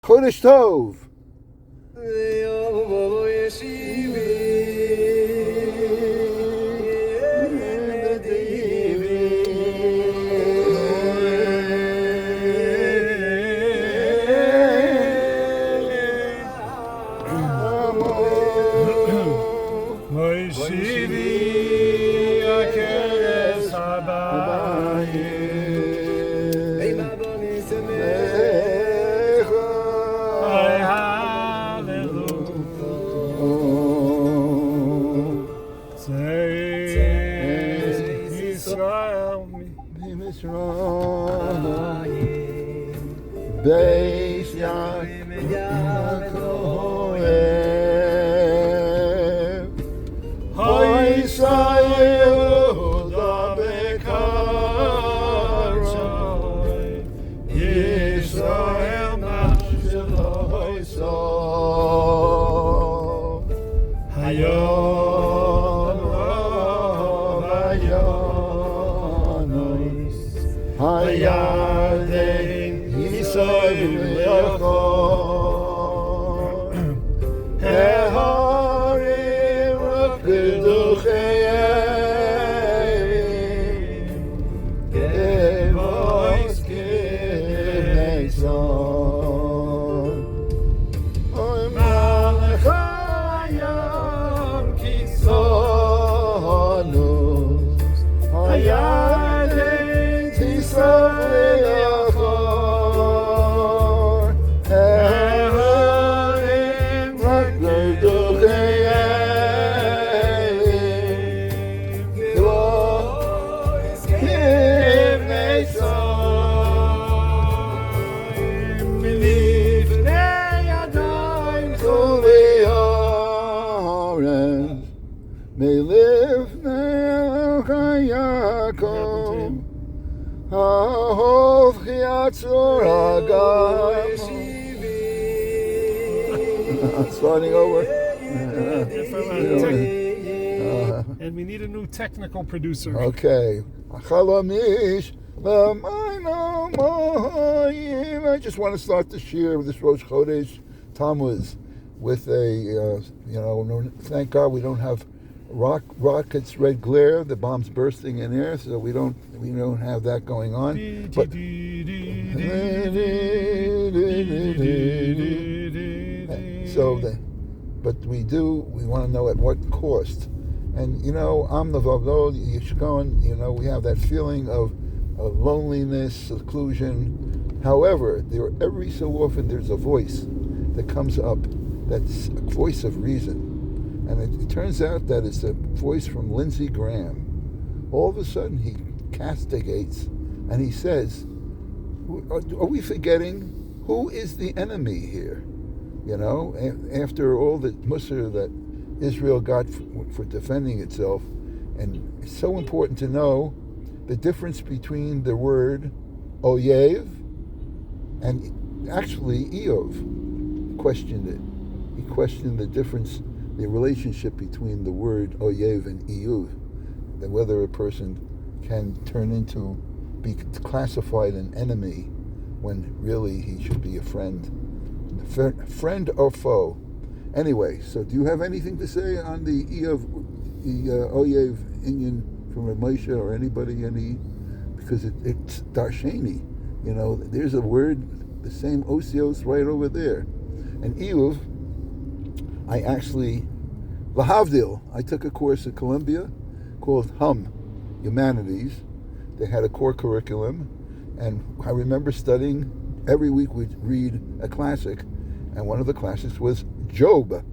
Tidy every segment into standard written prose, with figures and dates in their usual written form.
Chodesh Tov. Beis Yaakov, Yehuda bekaroi, Yisrael mashel Hayom rov hayonos, Hayarden Yisrael Eharim Keduchayim Kevois Kivneson Oy Malachayam Kisonus Hayarden Yisrael may live Yaakov, Ahov Chiatzor Hagam. Starting over. And we need a new technical producer. Okay. Chalamish. I just want to start the year with this Rosh Chodesh Tammuz with a, thank God we don't have rockets, red glare, the bombs bursting in air, so we don't have that going on. But we want to know at what cost. And I'm the Vavlo, Yishkon, we have that feeling of loneliness, seclusion. However, every so often there's a voice that comes up, that's a voice of reason. And it turns out that it's a voice from Lindsey Graham. All of a sudden he castigates and he says, are we forgetting who is the enemy here? After all the mussar that Israel got for defending itself. And it's so important to know the difference between the word oyev and actually Eov questioned it. He questioned the difference, the relationship between the word oyev and Eov, that whether a person can be classified an enemy when really he should be a friend or foe. Anyway, so do you have anything to say on the Eov, the oyev Inyan from Moshe or anybody? Because it's darsheni, there's a word, the same osios right over there. And Eov, I actually, lahavdil, I took a course at Columbia called Humanities. They had a core curriculum, and I remember studying, every week we'd read a classic, and one of the classics was Job,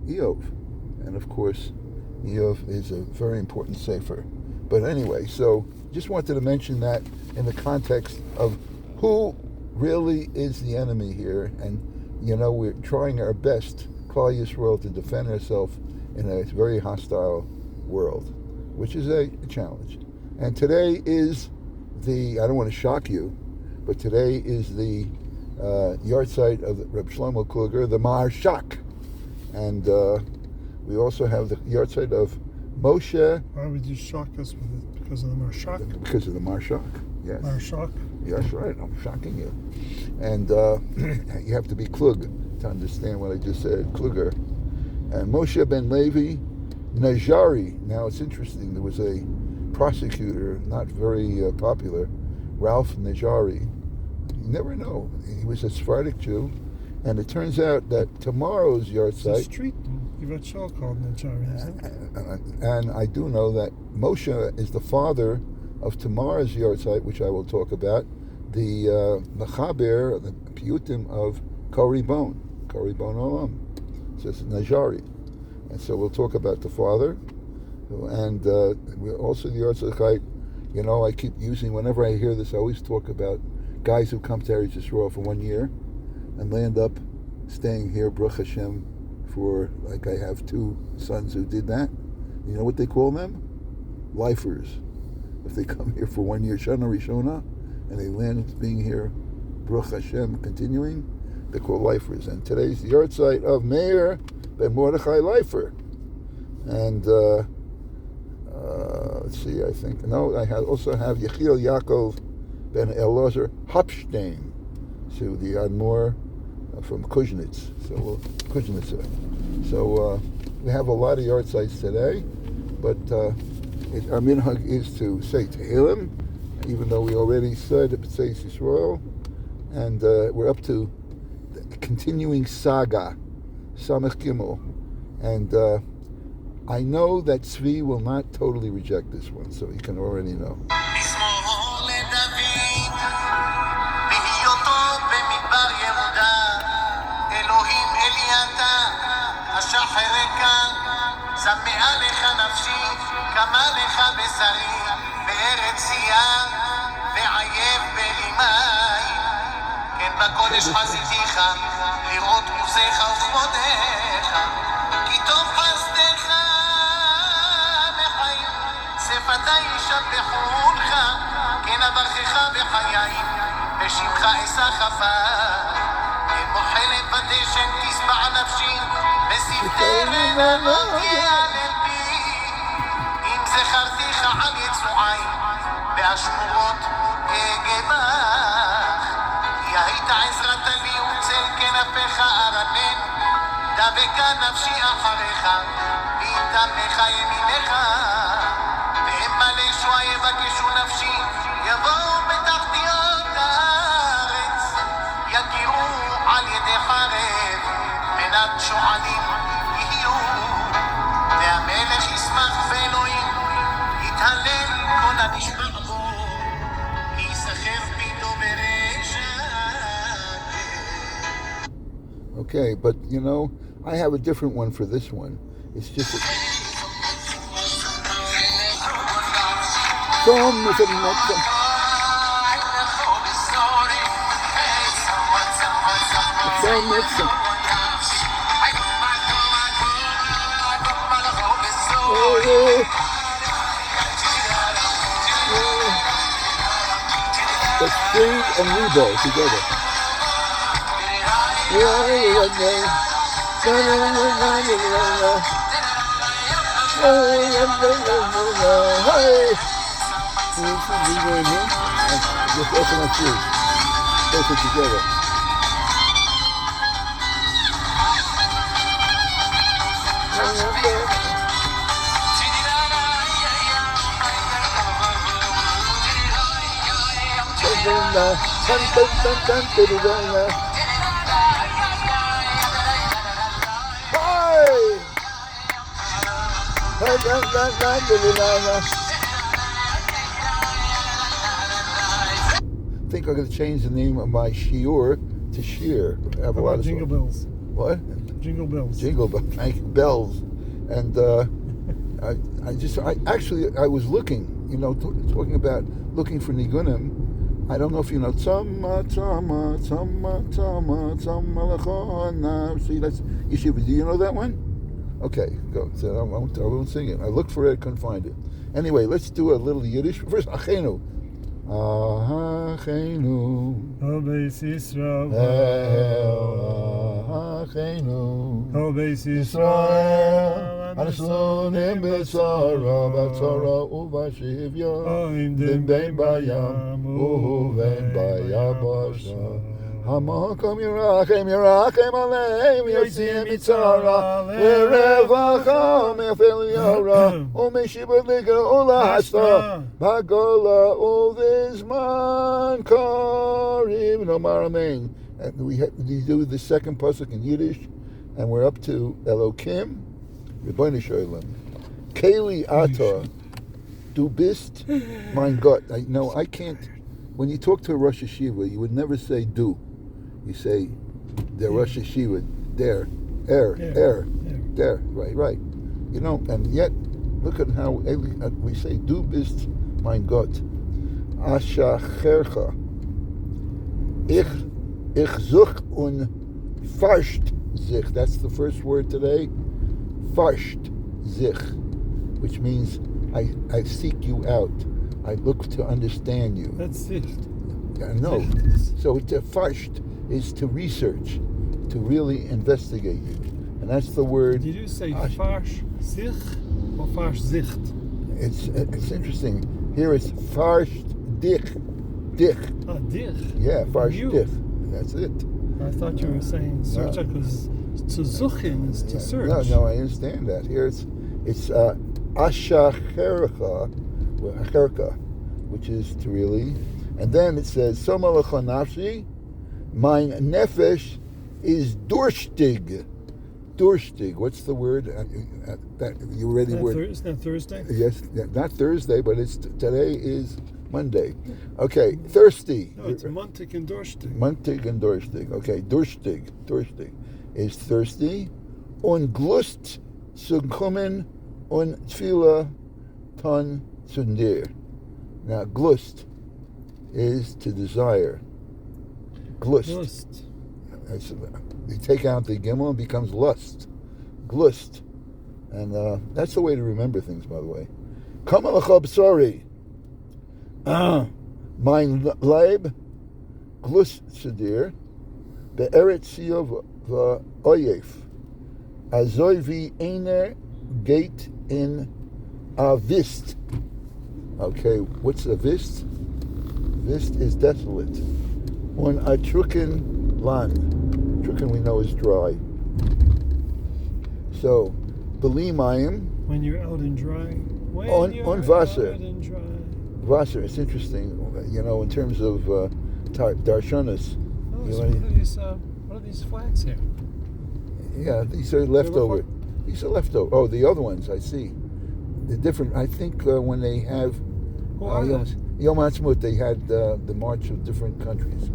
Eov. And of course, Eov is a very important sefer. But anyway, so just wanted to mention that in the context of who really is the enemy here. And, we're trying our best, Klal Yisrael, to defend ourselves in a very hostile world, which is a challenge. And today is I don't want to shock you, but today is the yahrzeit of Reb Shlomo Kluger, the Maharshak. And we also have the yahrzeit of Moshe. Why would you shock us with it? Because of the Marshak? Because of the Marshak, yes. Marshak? Yes, right. I'm shocking you. And you have to be klug to understand what I just said, kluger. And Moshe ben Levi, Najari. Now it's interesting. There was a prosecutor, not very popular, Ralph Najari. You never know. He was a Sephardic Jew. And it turns out that tomorrow's yard It's a site... street in Givat Shaul called Nechari, isn't it? And I do know that Moshe is the father of tomorrow's yard site, which I will talk about, the Mechaber, the Piyutim of Koribon Olam. So it's Najari. And so we'll talk about the father. And we're also the yard site. You know, I keep using, whenever I hear this, I always talk about guys who come to Eretz Yisrael for 1 year and land up staying here, Baruch Hashem, for, like I have 2 sons who did that. You know what they call them? Lifers. If they come here for 1 year, Shana Rishona, and they land being here, Baruch Hashem, continuing, they're called lifers. And today's the yard site of Meir ben Mordechai Lifer. And let's see, I think, no, I also have Yechiel Yaakov ben Elazar Hopstein, so the Admor from Kuznets. So we have a lot of yard sites today, but our minhag is to say Tehillim, even though we already said B'tzeis Yisrael, and we're up to the continuing saga, Samech Gimel, and I know that Tzvi will not totally reject this one, so you can already know. צמאה לך נפשי, קמה לך בשרי, בארץ צייה, ועייב בלימי. כן בקודש חזיתיך, לראות עוזיך וכבודיך, כי טוב חסדך בחיים, שפתי ישבחונך, כן אברכך בחיי, בשמך אשא חפה. כן מוחלת בדשן תשבע נפשי, בשפתי רבבות יעלל בי, אם זכרתיך על יצועי, והשמורות אגבך. כי היית עזרת לי וצל כנפיך ארנן, דבקה נפשי אחריך, ויטמך ימינך. והם מלא שועה יבקשו נפשי, יבואו בתחתיות הארץ, יכירו על ידי חרב, מנת שועלים יהיו. והמלך ישמח באלוהים, יתהלל כל הנשבע בו, יסחף ביתו ברשע. Okay, but you know, I have a different one for this one. It's just That's free and Rebo together. Just open my shoes. Both are together. I think I'm going to change the name of my shiur to Shir. I have a lot of Jingle songs. bells. What? Jingle bells. Jingle bells. Thank you. Bells. And I was looking, you know, talking about looking for nigunim. I don't know if you know Tzama Tzama Tzama Tzama Tzama Lachona. See, that's Yeshiva. Do you know that one? Okay, go. So I won't sing it. I looked for it, couldn't find it. Anyway, let's do a little Yiddish. First, Achenu. Achenu. Beis Yisrael. Achenu. Beis Yisrael. Anslonim b'tzara, b'tzara u'b'shivya, dim bein bayam u'ven bayabasha. Hamakom Yerachem, Yerachem Aleim, Yotzim Mitzara, Lerevacha, Mefel Yara, Umeshibad Liga, Ula Hasta, Bagola, Uvizman Karim, Nomar Amen. And we do the second pasuk in Yiddish, and we're up to Elokim, Rebbeinu Shalom. Keli Ata, du bist mein Gott. I can't. When you talk to a Rosh Hashiva, you would never say du. You say the Rosh Hashiva, there, right. You know, and yet, look at how we say, du bist mein Gott. Ashachercha. Ich such und farsht sich. That's the first word today. Farsht sich, which means I seek you out. I look to understand you. That's sicht. I know. So to farsht is to research, to really investigate you. And that's the word. Did you say farsh sich or farsh zicht? It's interesting. Here it's farsht dich. Dich. Ah, dich. Yeah, farsht dich. That's it. I thought you were saying search because to zuchin is to search. No, I understand that. Here it's ashachercha, which is to really. And then it says, Soma lecha nafshi, mein nefesh is durstig. Durstig. What's the word? That you already word. Isn't that Thursday? Yes, not Thursday, but today is Monday. Okay, thirsty. No, it's Montig and Durstig. Montig and durstig. Okay, durstig is thirsty. Und glust zu kommen und tfila ton zu dir. Now, glust is to desire. Glust. You take out the gimel and it becomes lust. Glust. And that's the way to remember things, by the way. Kam alecha b'sari. Mein Leib glust zu dir. Be'eretz Yov v'oyef. Azoi vi einer geht in avist. Okay, what's a vist? Vist is desolate. On a trucken land. Trucken we know is dry. So, belimayim. When you're out and dry. On Wasser. Out and dry. Wasser, it's interesting, you know, in terms of darshanas. What are these flags here? Yeah, these are leftover. These are leftover. Oh, the other ones, I see. They're different. I think when they have Yom Ha'atzmaut, they had the march of different countries,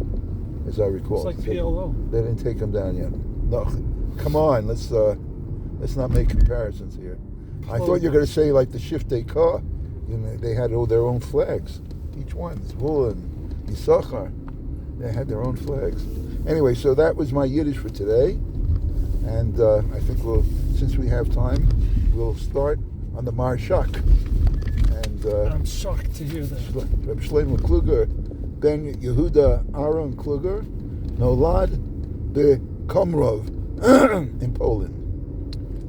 as I recall. It's like PLO. They didn't take them down yet. No, come on, let's not make comparisons here. I thought you were going to say like the Shiftei Kah. You know, they had all their own flags. Each one, Zvul and Yisachar, they had their own flags. Anyway, so that was my Yiddish for today. And I think since we have time, we'll start on the Marshak. And I'm shocked to hear that. Reb Shlomo Kluger, Ben Yehuda Aaron Kluger, Nolad Bekomrov in Poland.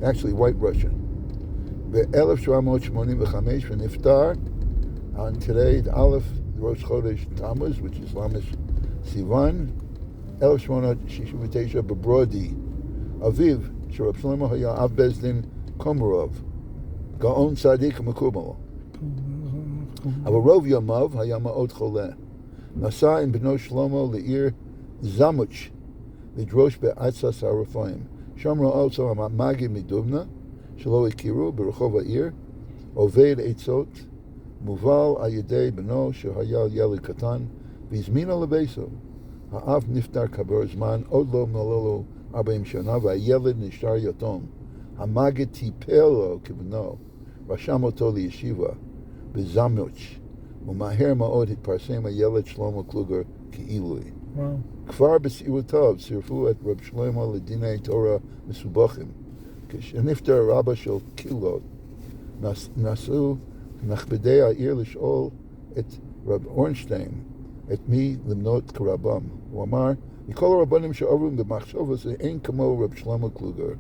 Actually, White Russian. ב-1785 ונפטר on today, the Aleph Rosh Chodesh Tammuz, which is Lamish Sivan, 1869 בברודי. אביו של רב שלמה היה אב בית דין קומרוב, גאון צדיק ומקובל. אבל רוב ימיו היה מאוד חולה. נסע עם בנו שלמה לעיר זמוץ' לדרוש בעצת הרפאים. שם ראה אותו המאגי מדובנה, שלא הכירו ברחוב העיר, עובד עצות, מובל על ידי בנו שהיה ילד קטן, והזמינו לביתו. האב נפטר כעבור זמן, עוד לא מלאו לו 40 שנה, והילד נשאר יתום. המאגד טיפל לו כבנו, רשם אותו לישיבה בזמוץ', ומהר מאוד התפרסם הילד שלמה קלוגר כעילוי. כבר בצעירותיו צירפו את רב שלמה לדיני תורה מסובכים. כשנפטר רבא של קהילות, נסעו נכבדי העיר לשאול את רב אורנשטיין את מי למנות כרבם. הוא אמר, מכל הרבנים שעברו במחשב הזה אין כמו רב שלמה קלוגר.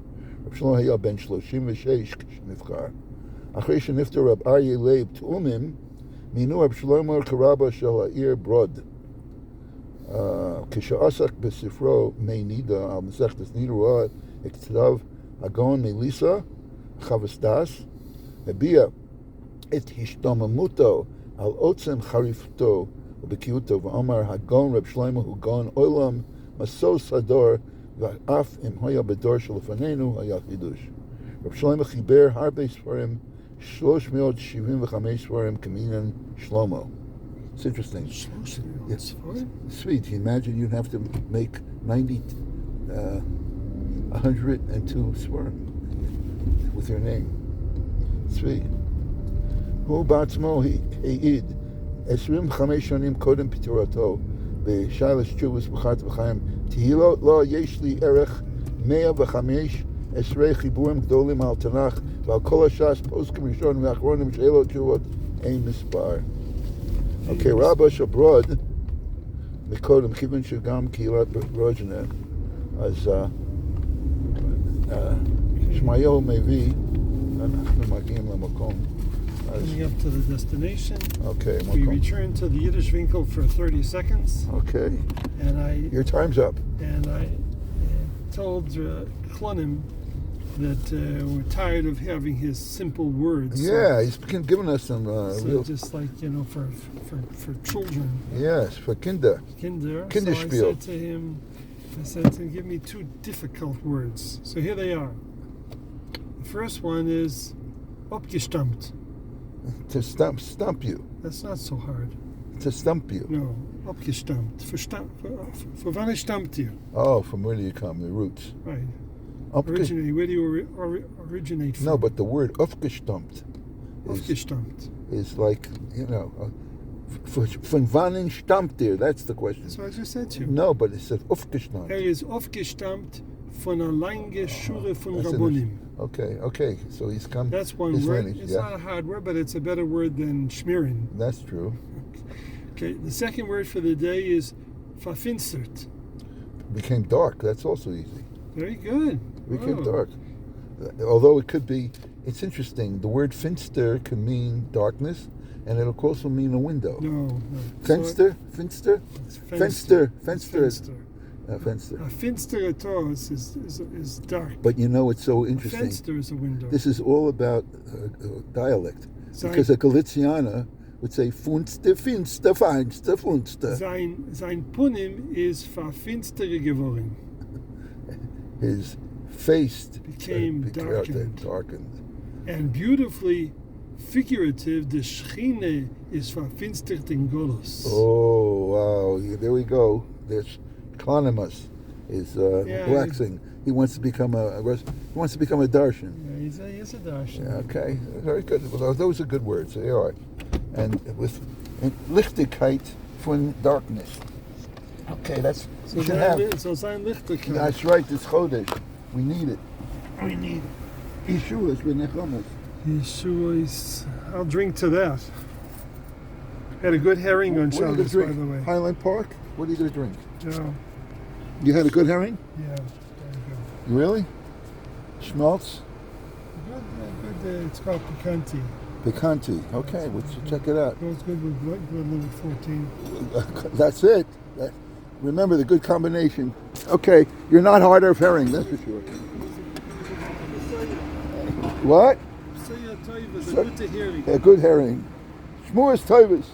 רב שלמה היה בן 36 כשנבחר. אחרי שנפטר רב אריה לייב תאומים, מינו רב שלמה כרבה של העיר ברוד. כשעסק בספרו מי נידה על מסכת נידה רואה את כתב הגאון מליסה, חווסדס, הביע את השתוממותו על עוצם חריפותו ובקיאותו, ואמר הגאון רב שלמה הוא גאון עולם משוש הדור, ואף אם היה בדור שלפנינו היה חידוש. רב שלמה חיבר הרבה ספרים, 375 ספרים כמניין שלמה. It's interesting. Yes. Sweet. Imagine you'd have to make 102 swear with your name. Sweet. הוא בעצמו העיד 25 שנים קודם פטירתו בשאלת תשובס בחרת בחיים. תהילו לא יש לי ערך 115 חיבורים גדולים על תנ"ך ועל כל הש"ס פוסקים ראשונים ואחרונים שאלות תשובות אין מספר. אוקיי, רבה של ברוד, מקודם, כיוון שגם קהילת ברוג'נה, אז שמעיהו מביא, אנחנו מגיעים למקום. Coming up to the destination. Okay, we return to the Yiddish Winkel for 30 seconds. Okay. And your time's up. And I told Klonim that we're tired of having his simple words. Yeah, he's giving us some real... just like, for children. Yes, for Kinder. Kinderspiel. So I said to him, give me two difficult words. So here they are. The first one is abgestammt. To stump you. That's not so hard. To stump you. No, abgestammt. For wann stammt you? Oh, from where do you come? The roots. Right. Originally, where do you originate from? No, but the word aufgestammt is like, von wann stammt ihr? That's the question. That's what I just said to you. No, but it said aufgestammt. Is aufgestammt von einer langen Schure von Rabbonim. Okay. So he's come. That's one word. It's not a hard word, but it's a better word than schmieren. That's true. Okay. The second word for the day is verfinstert. Became dark. That's also easy. Very good. Became dark. Although it could be, it's interesting. The word finster can mean darkness, and it'll also mean a window. No. Fenster? Fenster. A finster at all is dark. But it's so interesting. A fenster is a window. This is all about dialect. Because a Galiciana would say Funster, Finster, Feinster, Funster. Sein Punim is verfinstere geworden. His face became darkened. And beautifully figurative, the Shechine is verfinstert in Golos. Oh, wow. There we go. There's Clonimus is relaxing. He wants to become a darshan. Yeah, he's a darshan. Yeah, okay, very good. Well, those are good words. They are. And with Lichtigkeit von darkness. Okay, that's so sein Lichtigkeit. That's right. This Chodesh, we need it. We need Yeshua is v'nechamas. Yeshua is. I'll drink to that. Had a good herring on Shabbos, by the way. Highland Park. What are you going to drink? Yeah. You had a good herring? Yeah, very good. Really? Schmaltz? Good. It's called Picanti. Picanti. Okay, let's check it out. Goes good with limit 14. That's it. Remember the good combination. Okay, you're not harder of herring, that's for sure. What? A good herring. Shmuas Toivus.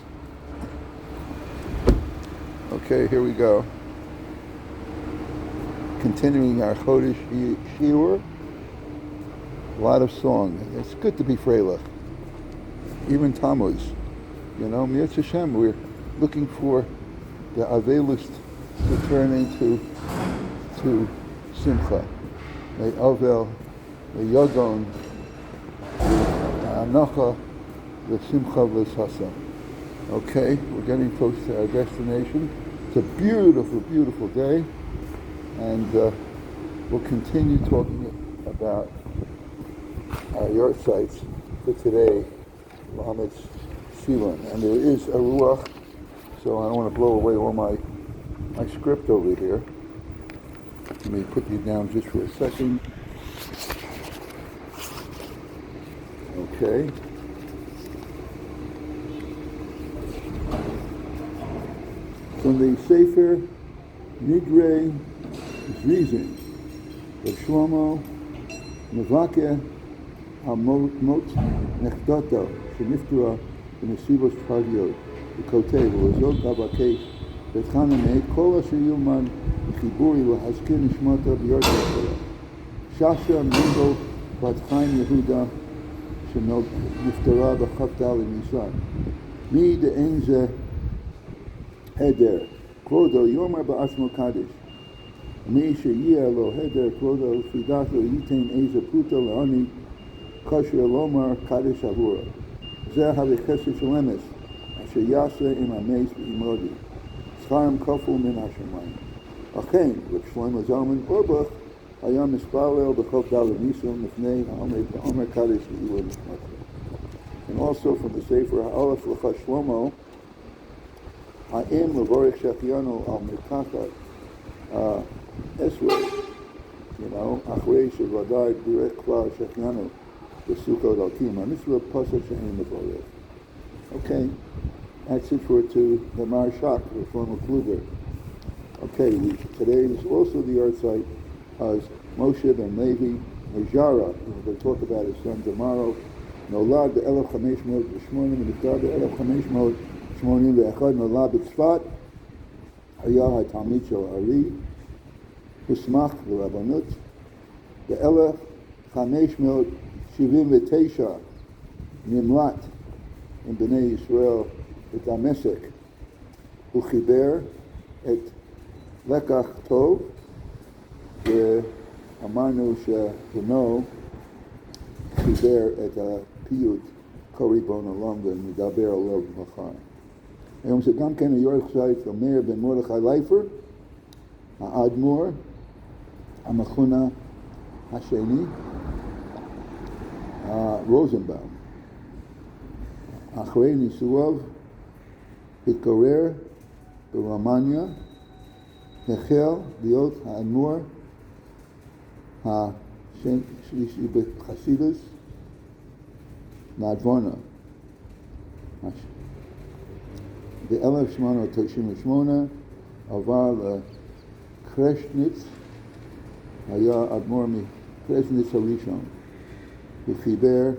Okay, here we go. Continuing our Chodesh Shiur. A lot of song. It's good to be Freilich. Even Tammuz. Mirz Hashem, we're looking for the Avelus to turn into Simcha. The Avel, the Yogon, the Anacha, the Simcha V'Sasa. Okay, we're getting close to our destination. It's a beautiful, beautiful day, and we'll continue talking about our yard sites for today, Lametz Sivan. And there is a Ruach, so I don't want to blow away all my script over here. Let me put you down just for a second. Okay. From the Sefer Nidre Zrizin of Shlomo Mevakeh Mot Nechdoto Sheniftua B'Nesivos Tragiot V'Kotev V'Lazot Avakesh V'Tchanan Me'et Kol Asher Yilman V'Chiburi V'Hazkir Nishmata B'Yordei Shela Shasha Mendel Bat Chaim Yehuda Niftarah B'Chaf Daled Nisan Mi De'en Zeh Heder Kvodo Yomer Ba'asmo Kaddish Mi Sheyeh Lo Heder Kvodo Fidato Yitain Eza Puto Le'oni Kosher Lomar Kaddish Avura Zeh HaVechesed Shalemes Asher Yaseh Im HaMeis V'Imodi Scharim Koful Min HaShamayim Achen Reb Shlomo Zalman Orbach Hayam Mispalel B'Chov Daled Nisan Mifnei HaOmer Kaddish V'Ilu Nishmatah. And also from the Sefer HaAleph L'cha Shlomo Ha'im Levorich Shechianu Al Mirkachat Esrei, Achrei Shevadai Direk Kvar Shechianu B'Sukkot Al-Kim HaMitzvah Pasuk She'en Levorich. Okay, that's it for to the Marshak, the former Kluger. Okay, today is also the yard site as Moshe ben Levi Nejara. We're going to talk about his son tomorrow. Nolad ב-1508 ונפטר ב-1581 נולד בצפת, היה התלמיד של ארי, הוסמך לרבנות. ב-1579 נמלט עם בני ישראל בדמשק. הוא חיבר את לקח טוב, ואמרנו שבנו חיבר את הפיוט קוריבון עולם ונדבר עליו מחר. היום זה גם כן היורצייט של מאיר בן מרדכי לייפר, האדמו"ר, המכונה השני, רוזנבאום. אחרי נישואיו התגורר ברומניה, החל להיות האדמו"ר השלישי בחסידות נדבונה. ב-1898 עבר לקרשניץ, היה אדמו"ר מקרשניץ הראשון, וחיבר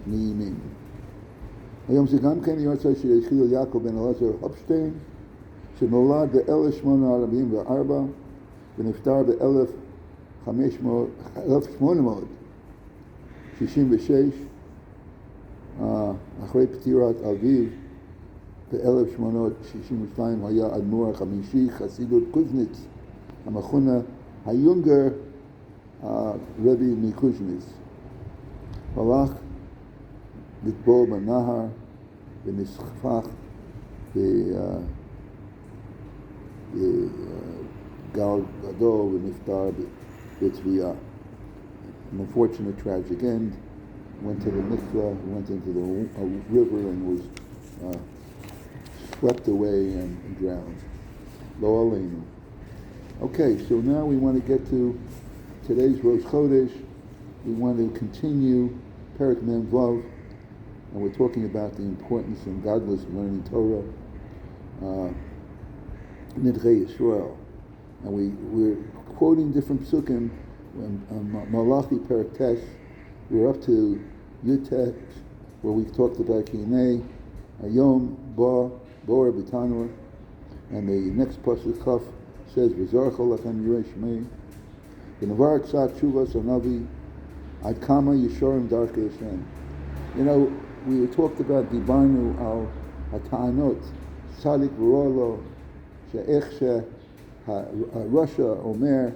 נעימים. היום זה גם כן יוצא שהתחיל יעקב בן אלעזר הופשטיין, שנולד ב-1844 ונפטר ב-1866, אחרי פטירת אביו ב-1862 היה אדמו"ר החמישי חסידות קוזניץ, המכונה היונגר רבי מקוזניץ. הלך לטבול בנהר ונשפך בגל גדול ונפטר בטביעה. An unfortunate tragic end. Went to the mikveh, went into the river and was swept away and drowned. Lo aleinu. Okay, so now we want to get to today's Rosh Chodesh. We want to continue Perek Mem Vav, and we're talking about the importance and godless learning Torah, Nidchei Israel. And we're quoting different psukim. Malachi Perek Tes, we're up to Yutet, where we've talked about Kinei, Ayom, Ba, Bor, B'Tanur, and the next pasuk Chaf says, V'zarcha lachem yirei shmei, V'navar tzat shuvas anavi, Ad kama yishorim darkei Hashem. We talked about Dibarnu al Hata'anot, Tzadik v'rolo, she'ech Russia Omer,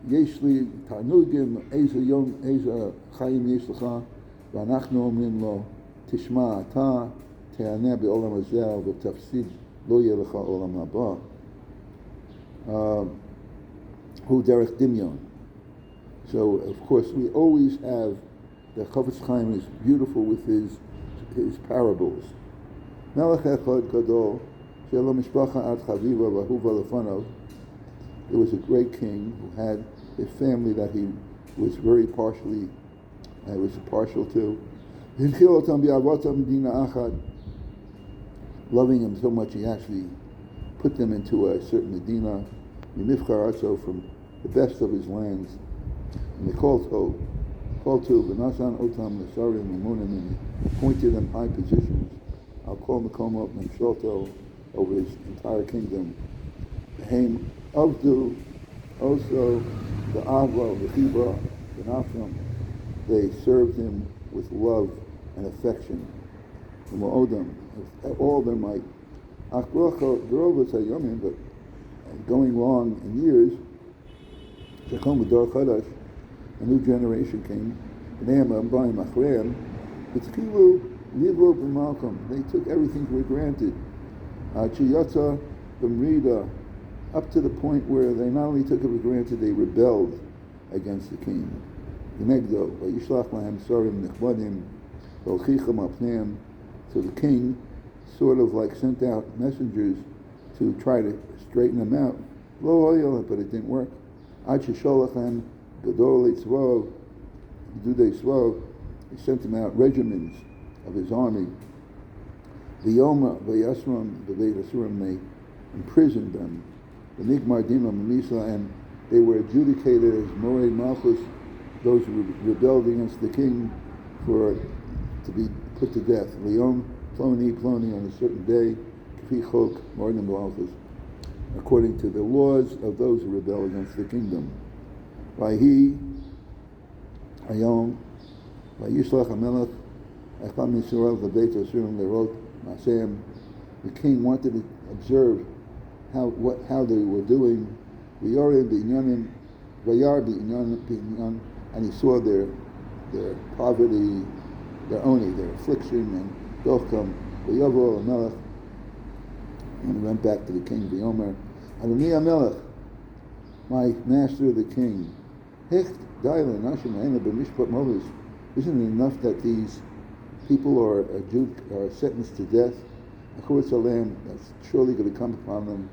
יש לי תענוגים, איזה חיים יש לך, ואנחנו אומרים לו, תשמע, אתה תענה בעולם הזה ותפסיד, לא יהיה לך עולם הבא. הוא דרך דמיון. So, of course, we always have, the Chofetz Chaim is beautiful with his parables. מלך אחד גדול, שיהיה לו משפחה עד חביבה ואהובה לפניו. There was a great king who had a family that he was very partially I was partial to. Loving him so much, he actually put them into a certain Medina, from the best of his lands. And they called to V'nasan Otam Nesarim Mamunim, and appointed them high positions. I'll call Mekomo Memshoto over his entire kingdom. Haim Avdu, also the Ava, the Chiba, the Nafram, they served him with love and affection. The Mo'odam, all their might. But going long in years, a new generation came. They took everything for granted. Up to the point where they not only took it for granted, they rebelled against the king. So the king sort of like sent out messengers to try to straighten them out. But it didn't work. He sent them out regiments of his army. They imprisoned them. And they were adjudicated as Morei Malchus, those who rebelled against the king, to be put to death. Leon Ploni on a certain day, according to the laws of those who rebel against the kingdom. The king wanted to observe how they were doing. And he saw their poverty, their affliction, and dochkam. And he went back to the king. My master, the king. Isn't it enough that these people are sentenced to death? That's surely going to come upon them.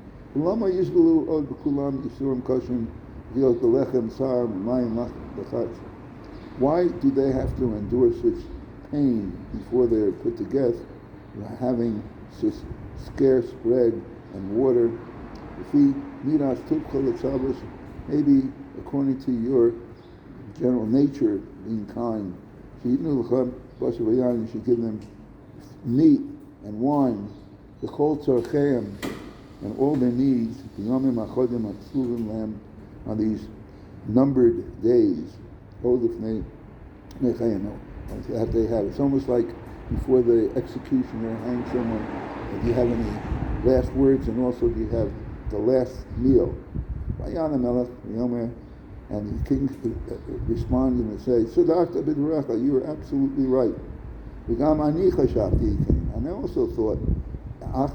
Why do they have to endure such pain before they're put to death, having scarce bread and water? Maybe according to your general nature, being kind, you should give them meat and wine, the kol tzarcheim, and all their needs, on these numbered days. That they have. It's almost like before the executioner hangs someone, do you have any last words, and also do you have the last meal? And the king responded and said, you are absolutely right. And I also thought, but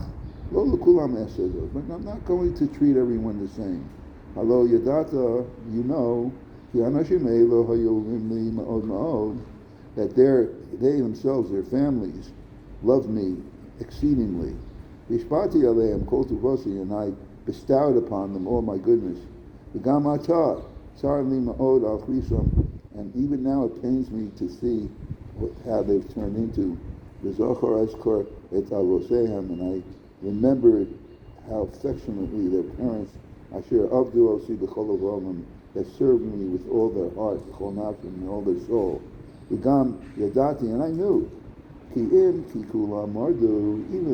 I'm not going to treat everyone the same. Hello, Yadata, you know, that they themselves, their families, loved me exceedingly. And I bestowed upon them all my goodness. And even now it pains me to see how they've turned into. And I remembered how affectionately their parents, that served me with all their heart, and all their soul. And I knew, even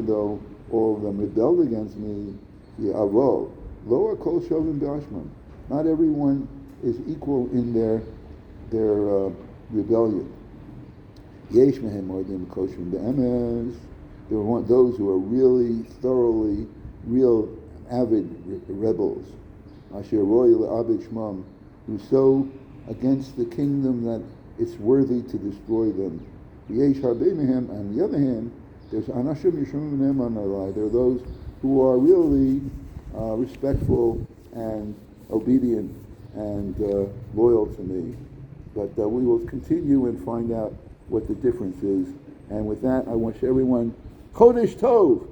though all of them rebelled against me, not everyone is equal in their rebellion. There were those who are really thoroughly, real avid rebels. Who so against the kingdom that it's worthy to destroy them. On the other hand, there are those who are really respectful and obedient and loyal to me. But we will continue and find out what the difference is. And with that, I wish everyone Chodesh Tov.